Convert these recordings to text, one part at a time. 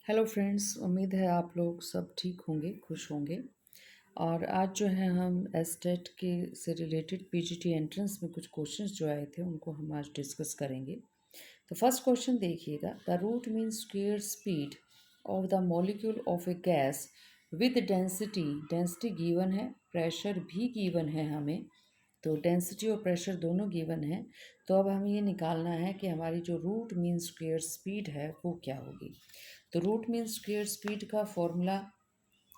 Hello friends, उम्मीद है आप लोग सब ठीक होंगे, खुश होंगे। और आज जो है हम एसटेट के से रिलेटेड पीजीटी एंट्रेंस में कुछ क्वेश्चंस जो आए थे उनको हम आज डिस्कस करेंगे। तो फर्स्ट क्वेश्चन देखिएगा, the root mean square speed of the molecule of a gas with density. Density given है, प्रेशर भी गिवन है हमें। तो डेंसिटी और प्रेशर दोनों गिवन है। तो अब हमें ये निकालना है कि हमारी जो रूट मीन स्क्वेयर स्पीड है वो क्या होगी। तो रूट मीन स्क्वेयर स्पीड का फॉर्मूला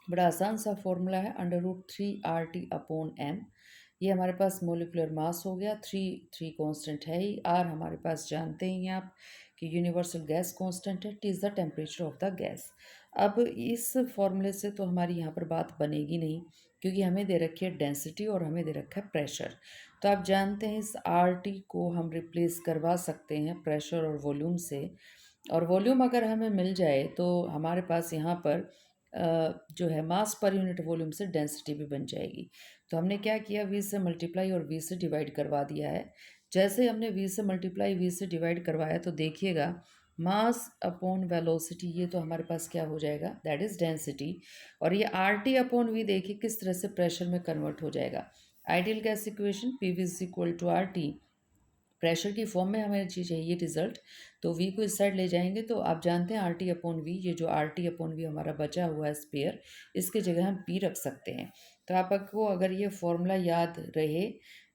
बड़ा आसान सा फॉर्मूला है, √3 RT/m। ये हमारे पास मोलिकुलर मास हो गया। थ्री थ्री कांस्टेंट है ही, आर हमारे पास जानते ही हैं आप कि यूनिवर्सल गैस कांस्टेंट है, T is the temperature of the gas. अब इस फॉर्मूले से तो हमारी यहाँ पर बात बनेगी नहीं, क्योंकि हमें दे रखी है डेंसिटी और हमें दे रखा है प्रेशर। तो आप जानते हैं इस आर टी को हम रिप्लेस करवा सकते हैं प्रेशर और वॉल्यूम से। और वॉल्यूम अगर हमें मिल जाए तो हमारे पास यहाँ पर जो है मास पर यूनिट वॉल्यूम से डेंसिटी भी बन जाएगी। तो हमने क्या किया, वी से मल्टीप्लाई और वी से डिवाइड करवा दिया है। जैसे हमने वी से मल्टीप्लाई वी से डिवाइड करवाया तो देखिएगा मास अपॉन वेलोसिटी, ये तो हमारे पास क्या हो जाएगा, दैट इज़ डेंसिटी। और ये आर टी अपॉन वी देखिए किस तरह से प्रेशर में कन्वर्ट हो जाएगा। Ideal gas equation P V is equal to R T, pressure की फॉर्म में हमें चाहिए रिजल्ट। तो वी को इस साइड ले जाएंगे तो आप जानते हैं आर टी अपॉन वी, ये जो आर टी अपॉन वी हमारा बचा हुआ है स्पेयर, इसके जगह हम पी रख सकते हैं। तो आपको अगर ये फॉर्मूला याद रहे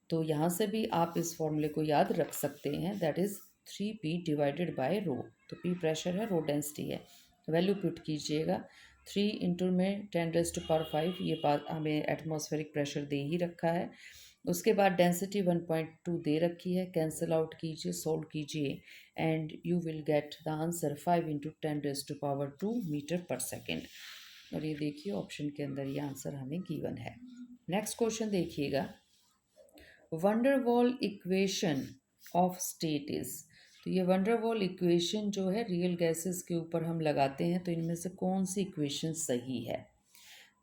तो यहाँ से भी आप इस फॉर्मूले को याद रख सकते हैं, दैट इज़ 3p/रो। तो पी प्रेशर है, रो डेंसिटी है। वैल्यू पुट कीजिएगा, 3 में 10⁵ ये बात हमें एटमॉस्फेरिक प्रेशर दे ही रखा है। उसके बाद डेंसिटी 1.2 दे रखी है, कैंसिल आउट कीजिए, सोल्व कीजिए and you will get the answer 5 × 10⁻² metre पर सेकेंड। और ये देखिए ऑप्शन के अंदर ये आंसर हमें गिवन है। नेक्स्ट क्वेश्चन देखिएगा, van der Waals equation of state is. तो ये वंडरवॉल इक्वेशन जो है रियल गैसेस के ऊपर हम लगाते हैं, तो इनमें से कौन सी इक्वेशन सही है।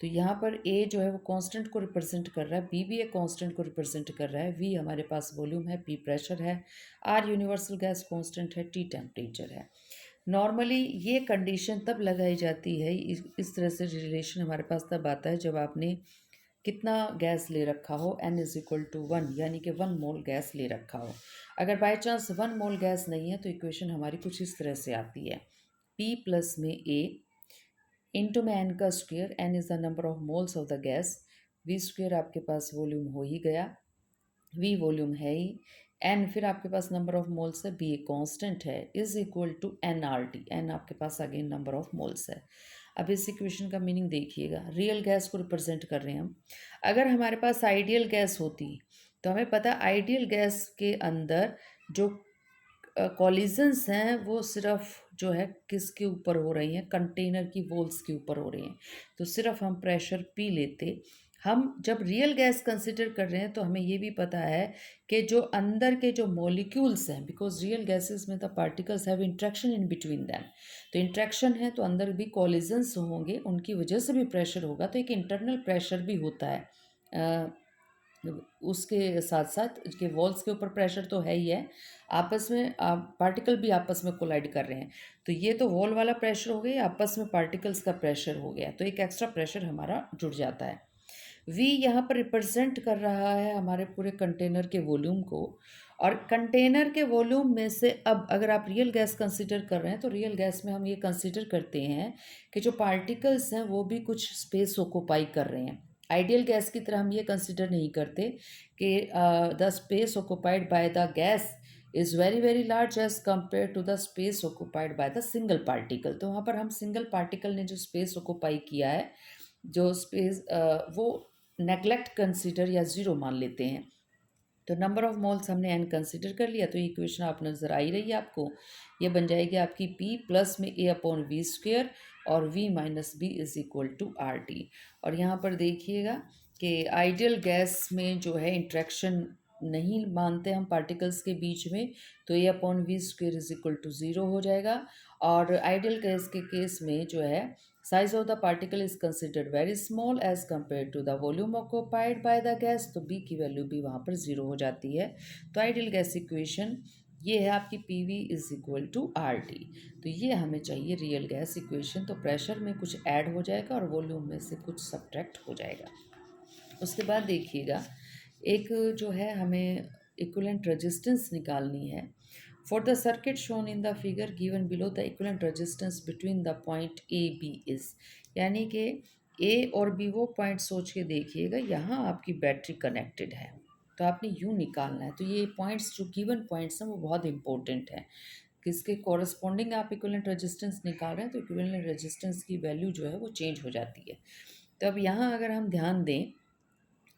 तो यहाँ पर ए जो है वो कांस्टेंट को रिप्रेजेंट कर रहा है, बी भी एक कांस्टेंट को रिप्रेजेंट कर रहा है, वी हमारे पास वॉल्यूम है, पी प्रेशर है, आर यूनिवर्सल गैस कांस्टेंट है, टी टेम्परेचर है। नॉर्मली ये कंडीशन तब लगाई जाती है, इस तरह से रिलेशन हमारे पास तब आता है जब आपने कितना गैस ले रखा हो, n=1, यानी कि 1 मोल गैस ले रखा हो। अगर बाय चांस 1 मोल गैस नहीं है तो इक्वेशन हमारी कुछ इस तरह से आती है, P प्लस में A इंटू में एन का square, n is the number of moles of the gas, v square आपके पास वॉल्यूम हो ही गया, वी वॉल्यूम है ही, एन फिर आपके पास नंबर ऑफ मोल्स है, बी कांस्टेंट है, is equal to n R T, n आपके पास अगेन नंबर ऑफ मोल्स है। अब इस इक्वेशन का मीनिंग देखिएगा, रियल गैस को रिप्रेजेंट कर रहे हैं हम। अगर हमारे पास आइडियल गैस होती तो हमें पता आइडियल गैस के अंदर जो कॉलिजन्स हैं वो सिर्फ जो है किसके ऊपर हो रही हैं, कंटेनर की वॉल्स के ऊपर हो रही हैं। तो सिर्फ हम प्रेशर पी लेते। हम जब रियल गैस कंसिडर कर रहे हैं तो हमें ये भी पता है कि जो अंदर के जो मॉलिक्यूल्स हैं, बिकॉज रियल गैसेस में the particles have interaction in between them. तो इंट्रैक्शन है तो अंदर भी कॉलिजन्स होंगे, उनकी वजह से भी प्रेशर होगा, तो एक इंटरनल प्रेशर भी होता है। उसके साथ साथ के वॉल्स के ऊपर प्रेशर तो है ही है, आपस में पार्टिकल भी आपस में कोलाइड कर रहे हैं। तो ये तो वॉल वाला प्रेशर हो गया, आपस में पार्टिकल्स का प्रेशर हो गया, तो एक एक्स्ट्रा प्रेशर हमारा जुड़ जाता है। वी यहाँ पर रिप्रेजेंट कर रहा है हमारे पूरे कंटेनर के वॉल्यूम को। और कंटेनर के वॉल्यूम में से अब अगर आप रियल गैस कंसिडर कर रहे हैं तो रियल गैस में हम ये कंसिडर करते हैं कि जो पार्टिकल्स हैं वो भी कुछ स्पेस ऑक्यूपाई कर रहे हैं। आइडियल गैस की तरह हम ये कंसिडर नहीं करते कि the space occupied by the gas is very very large as compare to the space occupied by the single particle. तो वहाँ पर हम सिंगल पार्टिकल ने जो स्पेस ऑक्यूपाई किया है, जो स्पेस वो नेगलेक्ट कंसिडर या ज़ीरो मान लेते हैं। तो नंबर ऑफ मोल्स हमने एन कंसिडर कर लिया, तो ये इक्वेशन आप नज़र आ ही रही है आपको। ये बन जाएगी आपकी पी प्लस में ए अपॉन वी स्क्वेयर और v minus b is equal to R T. और यहाँ पर देखिएगा कि आइडियल गैस में जो है इंट्रैक्शन नहीं मानते हम पार्टिकल्स के बीच में, तो a upon v square is equal to zero हो जाएगा। और आइडियल गैस के केस में जो है size of the particle is considered very small as compare to the volume occupied by the gas, तो बी की वैल्यू भी वहाँ पर ज़ीरो हो जाती है। तो आइडियल गैस इक्वेशन ये है आपकी P V is equal to R T. तो ये हमें चाहिए रियल गैस इक्वेशन। तो प्रेशर में कुछ ऐड हो जाएगा और वॉल्यूम में से कुछ सब्ट्रैक्ट हो जाएगा। उसके बाद देखिएगा, एक जो है हमें इक्विवेलेंट रेजिस्टेंस निकालनी है। For the circuit shown in the figure given below the equivalent resistance between the point A B is, यानी कि ए और बी वो पॉइंट सोच के देखिएगा, यहाँ आपकी बैटरी कनेक्टेड है तो आपने यूँ निकालना है। तो ये पॉइंट्स जो गिवन पॉइंट्स हैं वो बहुत इंपॉर्टेंट है, किसके कॉरस्पॉन्डिंग आप इक्विवेलेंट रेजिस्टेंस निकाल रहे हैं तो इक्विवेलेंट रेजिस्टेंस की वैल्यू जो है वो चेंज हो जाती है। तो अब यहाँ अगर हम ध्यान दें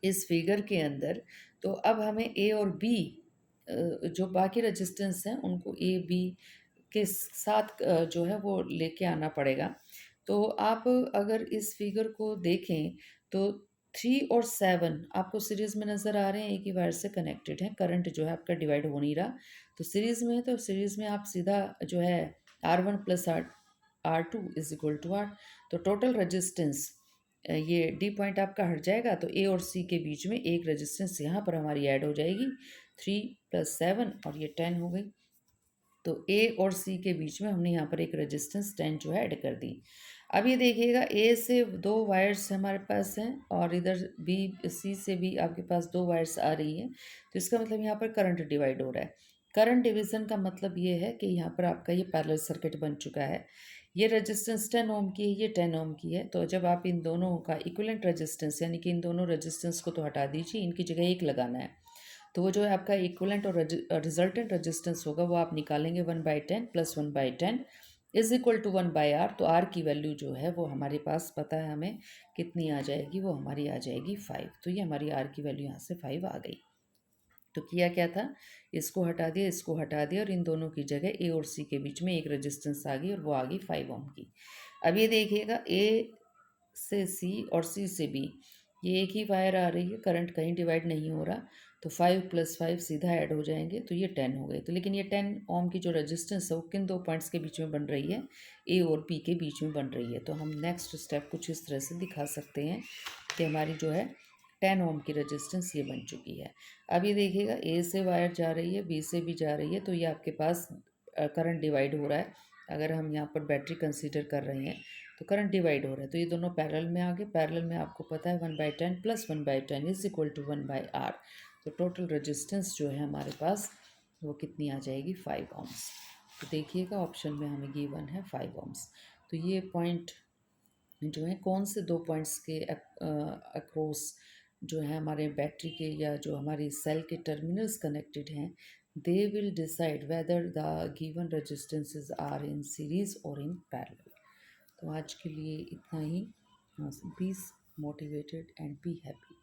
इस फिगर के अंदर, तो अब हमें ए और बी जो बाकी रेजिस्टेंस हैं उनको ए बी के साथ जो है वो लेके आना पड़ेगा। तो आप अगर इस फिगर को देखें तो 3 और 7 आपको सीरीज़ में नज़र आ रहे हैं, एक ही वायर से कनेक्टेड हैं। करंट जो है आपका डिवाइड हो नहीं रहा, तो सीरीज़ में है तो सीरीज़ में आप सीधा जो है R1 plus R2 is equal to R. तो टोटल रेजिस्टेंस ये डी पॉइंट आपका हट जाएगा, तो ए और सी के बीच में एक रेजिस्टेंस यहाँ पर हमारी ऐड हो जाएगी, 3 + 7 और ये 10 हो गई। तो ए और सी के बीच में हमने यहाँ पर एक रेजिस्टेंस 10 जो है ऐड कर दी। अब ये देखिएगा, ए से दो वायर्स हमारे पास हैं और इधर बी सी से भी आपके पास दो वायर्स आ रही हैं, तो इसका मतलब यहाँ पर करंट डिवाइड हो रहा है। करंट डिवीज़न का मतलब ये है कि यहाँ पर आपका ये पैरेलल सर्किट बन चुका है। ये रेजिस्टेंस 10 ओम की है, ये 10 ओम की है। तो जब आप इन दोनों का इक्विवेलेंट रेजिस्टेंस यानी कि इन दोनों रेजिस्टेंस को तो हटा दीजिए, इनकी जगह एक लगाना है। तो वो जो है आपका इक्विवेलेंट और रिजल्टेंट रेजिस्टेंस होगा वो आप निकालेंगे 1/10 + 1/10 इज इक्वल टू 1/R। तो आर की वैल्यू जो है वो हमारे पास पता है हमें कितनी आ जाएगी, वो हमारी आ जाएगी 5। तो ये हमारी आर की वैल्यू यहाँ से 5 आ गई। तो किया क्या था, इसको हटा दिया, इसको हटा दिया और इन दोनों की जगह ए और सी के बीच में एक रेजिस्टेंस आ गई और वो आ गई 5 ओम की। अब ये देखिएगा, ए से सी और सी से बी ये एक ही वायर आ रही है, करंट कहीं डिवाइड नहीं हो रहा, तो 5 + 5 सीधा ऐड हो जाएंगे तो ये 10 हो गए। तो लेकिन ये 10 ओम की जो रेजिस्टेंस है वो किन दो पॉइंट्स के बीच में बन रही है, ए और बी के बीच में बन रही है। तो हम नेक्स्ट स्टेप कुछ इस तरह से दिखा सकते हैं कि हमारी जो है 10 ओम की रेजिस्टेंस ये बन चुकी है। अब ये देखिएगा, ए से वायर जा रही है, बी से भी जा रही है, तो ये आपके पास करंट डिवाइड हो रहा है। अगर हम यहाँ पर बैटरी कंसीडर कर रहे हैं तो करंट डिवाइड हो रहा है, तो ये दोनों पैरेलल में आ गए। पैरेलल में आपको पता है 1/10 + 1/10 इज इक्वल टू 1/R। तो टोटल रेजिस्टेंस जो है हमारे पास वो कितनी आ जाएगी, 5 ओम्स। तो देखिएगा ऑप्शन में हमें गिवन है 5 ओम्स। तो ये पॉइंट जो है कौन से दो पॉइंट्स के अक्रॉस जो है हमारे बैटरी के या जो हमारी सेल के टर्मिनल्स कनेक्टेड हैं, they will decide whether the given resistances are in series or in parallel. तो आज के लिए इतना ही। Be motivated and be happy.